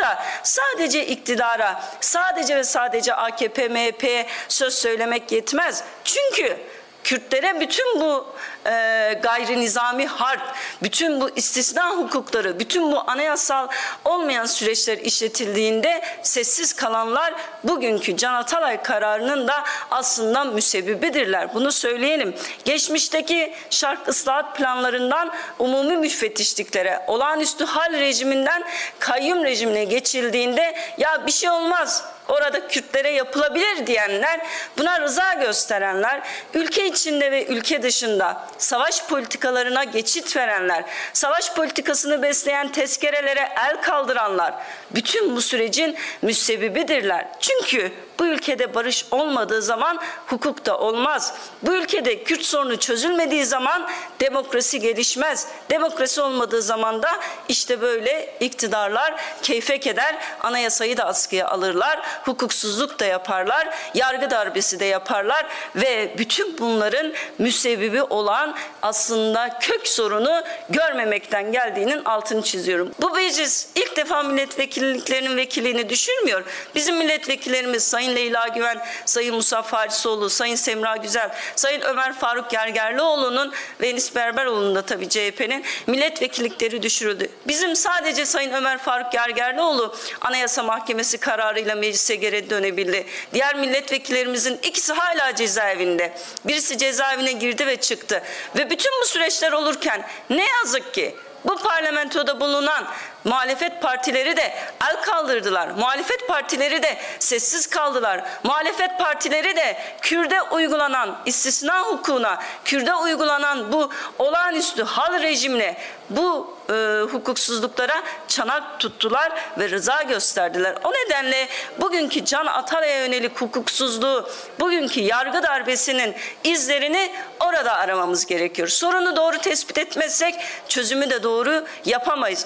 da sadece iktidara, sadece ve sadece AKP, MHP'ye söz söylemek yetmez. Çünkü Kürtlere bütün bu gayri nizami harp, bütün bu istisna hukukları, bütün bu anayasal olmayan süreçler işletildiğinde sessiz kalanlar bugünkü Can Atalay kararının da aslında müsebbibidirler. Bunu söyleyelim. Geçmişteki şark ıslahat planlarından umumi müfettişliklere, olağanüstü hal rejiminden kayyum rejimine geçildiğinde ya bir şey olmaz, orada Kürtlere yapılabilir diyenler, buna rıza gösterenler, ülke içinde ve ülke dışında savaş politikalarına geçit verenler, savaş politikasını besleyen tezkerelere el kaldıranlar bütün bu sürecin müsebbibidirler. Çünkü bu ülkede barış olmadığı zaman hukuk da olmaz. Bu ülkede Kürt sorunu çözülmediği zaman demokrasi gelişmez. Demokrasi olmadığı zaman da işte böyle iktidarlar keyfek eder, anayasayı da askıya alırlar, hukuksuzluk da yaparlar, yargı darbesi de yaparlar ve bütün bunların müsebbibi olan aslında kök sorunu görmemekten geldiğinin altını çiziyorum. Bu meclis ilk defa milletvekilliklerinin vekilliğini düşürmüyor. Bizim milletvekillerimiz Sayın Leyla Güven, Sayın Musa Farisoğlu, Sayın Semra Güzel, Sayın Ömer Faruk Gergerlioğlu'nun ve Enis Berberoğlu'nun da tabii CHP'nin milletvekillikleri düşürüldü. Bizim sadece Sayın Ömer Faruk Gergerlioğlu Anayasa Mahkemesi kararıyla meclise geri dönebildi. Diğer milletvekillerimizin ikisi hala cezaevinde. Birisi cezaevine girdi ve çıktı. Ve bütün bu süreçler olurken ne yazık ki bu parlamentoda bulunan muhalefet partileri de el kaldırdılar. Muhalefet partileri de sessiz kaldılar. Muhalefet partileri de Kürt'e uygulanan istisna hukukuna, Kürt'e uygulanan bu olağanüstü hal rejimine, bu hukuksuzluklara çanak tuttular ve rıza gösterdiler. O nedenle bugünkü Can Atalay'a yönelik hukuksuzluğu, bugünkü yargı darbesinin izlerini orada aramamız gerekiyor. Sorunu doğru tespit etmezsek çözümü de doğru yapamayız.